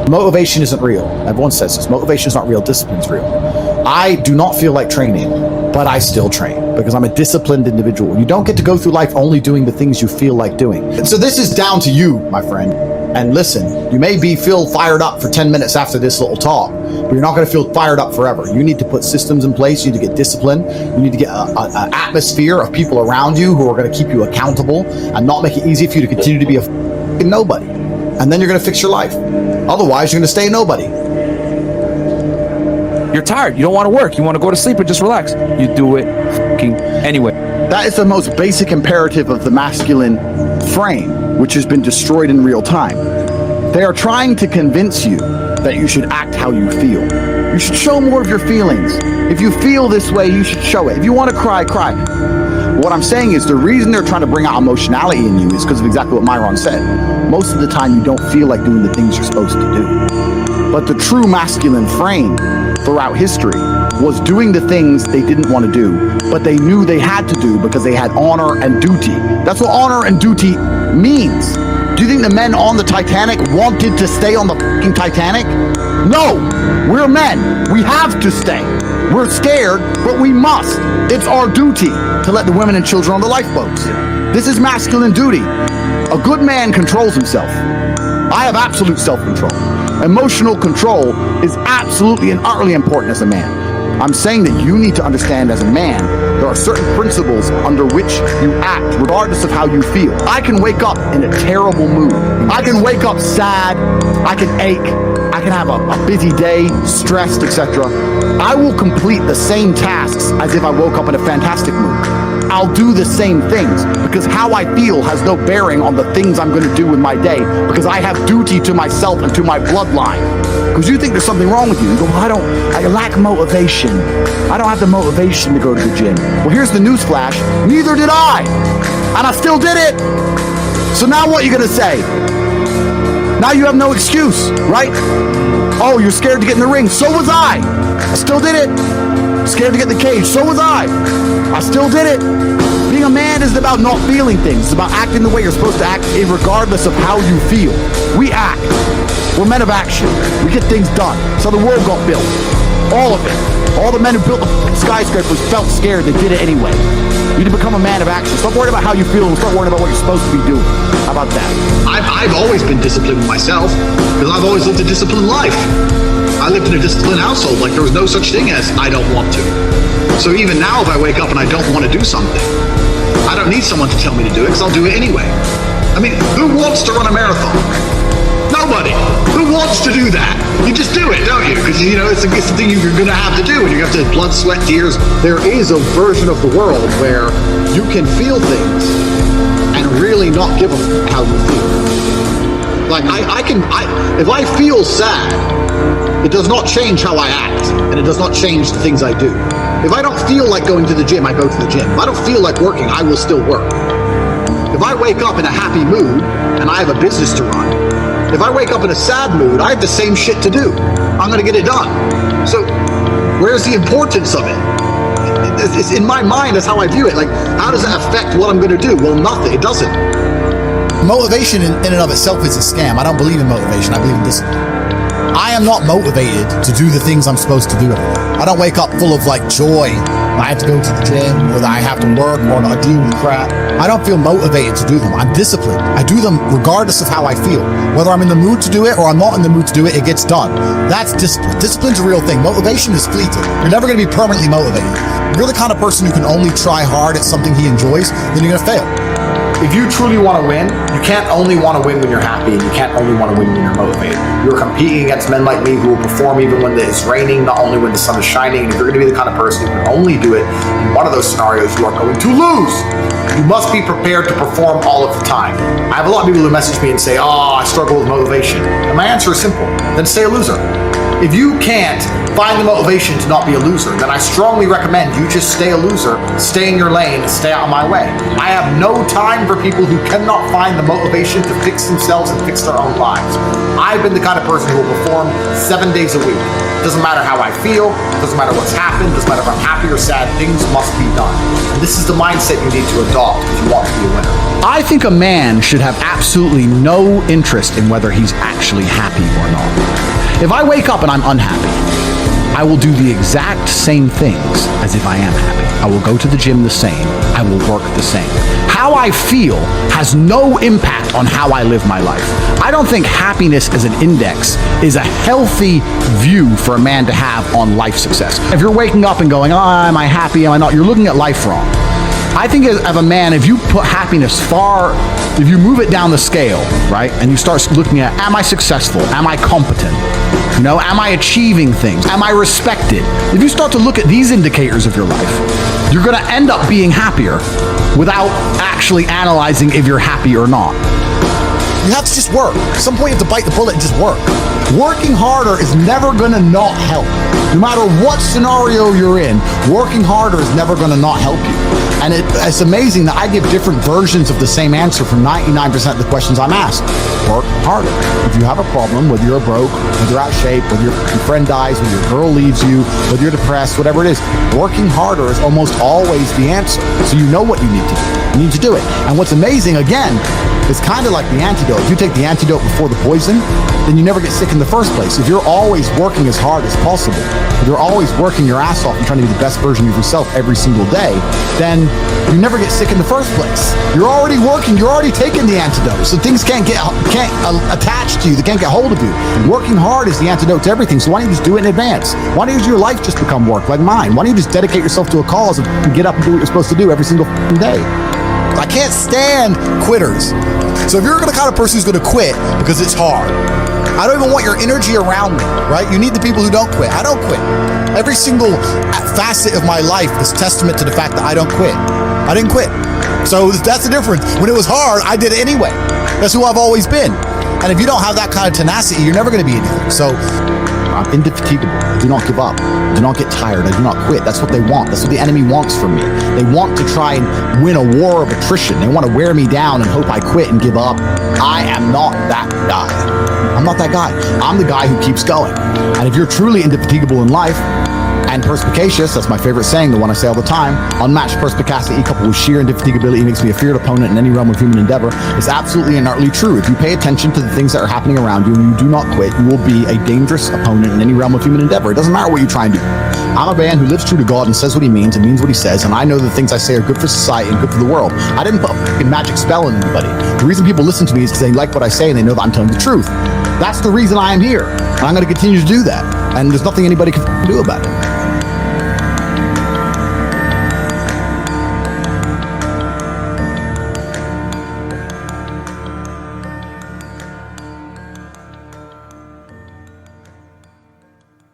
Motivation isn't real. Everyone says this. Motivation is not real. Discipline's real. I do not feel like training, but I still train because I'm a disciplined individual. You don't get to go through life only doing the things you feel like doing. And so this is down to you, my friend. And listen, you may feel fired up for 10 minutes after this little talk, but you're not going to feel fired up forever. You need to put systems in place. You need to get discipline. You need to get an atmosphere of people around you who are going to keep you accountable and not make it easy for you to continue to be a f***ing nobody. And then you're going to fix your life. Otherwise, you're going to stay a nobody. You're tired. You don't want to work. You want to go to sleep and just relax. You do it anyway. That is the most basic imperative of the masculine frame, which has been destroyed in real time. They are trying to convince you that you should act how you feel. You should show more of your feelings. If you feel this way, you should show it. If you want to cry, cry. What I'm saying is the reason they're trying to bring out emotionality in you is because of exactly what Myron said. Most of the time, you don't feel like doing the things you're supposed to do. But the true masculine frame throughout history was doing the things they didn't want to do, but they knew they had to do because they had honor and duty. That's what honor and duty means. Do you think the men on the Titanic wanted to stay on the fucking Titanic? No, we're men. We have to stay. We're scared, but we must. It's our duty to let the women and children on the lifeboats. This is masculine duty. A good man controls himself. I have absolute self-control. Emotional control is absolutely and utterly important as a man. I'm saying that you need to understand as a man, there are certain principles under which you act regardless of how you feel. I can wake up in a terrible mood. I can wake up sad. I can ache. I can have a busy day, stressed, etc. I will complete the same tasks as if I woke up in a fantastic mood. I'll do the same things because how I feel has no bearing on the things I'm going to do with my day because I have duty to myself and to my bloodline. Because you think there's something wrong with you. You go, well, I lack motivation. I don't have the motivation to go to the gym. Well, here's the news flash. Neither did I. And I still did it. So now what are you going to say? Now you have no excuse, right? Oh, you're scared to get in the ring. So was I. I still did it. Scared to get in the cage. So was I still did it. Being a man isn't about not feeling things. It's about acting the way you're supposed to act regardless of how you feel. We act. We're men of action. We get things done. So the world got built. All of it. All the men who built the skyscrapers felt scared. They did it anyway. You need to become a man of action. Stop worrying about how you feel and start worrying about what you're supposed to be doing. How about that? I've always been disciplined myself because I've always lived a disciplined life. I lived in a disciplined household. Like there was no such thing as I don't want to. So even now if I wake up and I don't want to do something, I don't need someone to tell me to do it because I'll do it anyway. I mean, who wants to run a marathon? Nobody. Who wants to do that? You just do it, don't you? Because, you know, it's the thing you're going to have to do, and you have to blood, sweat, tears. There is a version of the world where you can feel things and really not give a how you feel. Like, if I feel sad, it does not change how I act, and it does not change the things I do. If I don't feel like going to the gym, I go to the gym. If I don't feel like working, I will still work. If I wake up in a happy mood and I have a business to run, if I wake up in a sad mood, I have the same shit to do. I'm going to get it done. So where's the importance of it? It's in my mind, that's how I view it. Like, how does that affect what I'm going to do? Well, nothing. It doesn't. Motivation in and of itself is a scam. I don't believe in motivation. I believe in discipline. I am not motivated to do the things I'm supposed to do every day. I don't wake up full of like joy. I have to go to the gym, or that I have to work, or I deal with crap. I don't feel motivated to do them. I'm disciplined. I do them regardless of how I feel. Whether I'm in the mood to do it or I'm not in the mood to do it, it gets done. That's discipline. Discipline's a real thing. Motivation is fleeting. You're never going to be permanently motivated. If you're the kind of person who can only try hard at something he enjoys, then you're going to fail. If you truly want to win, you can't only want to win when you're happy, and you can't only want to win when you're motivated. You're competing against men like me who will perform even when it's raining, not only when the sun is shining. And if you're going to be the kind of person who can only do it in one of those scenarios, you are going to lose. You must be prepared to perform all of the time. I have a lot of people who message me and say, oh, I struggle with motivation. And my answer is simple. Then stay a loser. If you can't find the motivation to not be a loser, then I strongly recommend you just stay a loser, stay in your lane, and stay out of my way. I have no time for people who cannot find the motivation to fix themselves and fix their own lives. I've been the kind of person who will perform 7 days a week. Doesn't matter how I feel, doesn't matter what's happened, doesn't matter if I'm happy or sad, things must be done. And this is the mindset you need to adopt if you want to be a winner. I think a man should have absolutely no interest in whether he's actually happy or not. If I wake up and I'm unhappy, I will do the exact same things as if I am happy. I will go to the gym the same. I will work the same. How I feel has no impact on how I live my life. I don't think happiness as an index is a healthy view for a man to have on life success. If you're waking up and going, am I happy, am I not? You're looking at life wrong. I think of a man, if you put happiness if you move it down the scale, right, and you start looking at, am I successful? Am I competent? Am I achieving things? Am I respected? If you start to look at these indicators of your life, you're going to end up being happier without actually analyzing if you're happy or not. You have to just work. At some point you have to bite the bullet and just work. Working harder is never going to not help. No matter what scenario you're in, working harder is never going to not help you. And it's amazing that I give different versions of the same answer for 99% of the questions I'm asked. Work harder. If you have a problem, whether you're broke, whether you're out of shape, whether your friend dies, whether your girl leaves you, whether you're depressed, whatever it is, working harder is almost always the answer. So you know what you need to do. You need to do it. And what's amazing, again, it's kind of like the antidote. If you take the antidote before the poison, then you never get sick in the first place. If you're always working as hard as possible, if you're always working your ass off and trying to be the best version of yourself every single day, then you never get sick in the first place. You're already working, you're already taking the antidote, so things can't attach to you, they can't get hold of you. Working hard is the antidote to everything, so why don't you just do it in advance? Why don't your life just become work like mine? Why don't you just dedicate yourself to a cause and get up and do what you're supposed to do every single day? I can't stand quitters. So if you're the kind of person who's going to quit because it's hard, I don't even want your energy around me, right? You need the people who don't quit. I don't quit. Every single facet of my life is testament to the fact that I don't quit. I didn't quit. So that's the difference. When it was hard, I did it anyway. That's who I've always been. And if you don't have that kind of tenacity, you're never going to be anything. So I'm indefatigable. I do not give up. I do not get tired. I do not quit. That's what they want. That's what the enemy wants from me. They want to try and win a war of attrition. They want to wear me down and hope I quit and give up. I am not that guy. I'm not that guy. I'm the guy who keeps going. And if you're truly indefatigable in life, and perspicacious, that's my favorite saying, the one I say all the time, unmatched perspicacity coupled with sheer indefatigability makes me a feared opponent in any realm of human endeavor, is absolutely and utterly true. If you pay attention to the things that are happening around you and you do not quit, you will be a dangerous opponent in any realm of human endeavor. It doesn't matter what you try and do. I'm a man who lives true to God and says what he means and means what he says, and I know the things I say are good for society and good for the world. I didn't put a fucking magic spell on anybody. The reason people listen to me is because they like what I say and they know that I'm telling the truth. That's the reason I am here, and I'm going to continue to do that, and there's nothing anybody can do about it.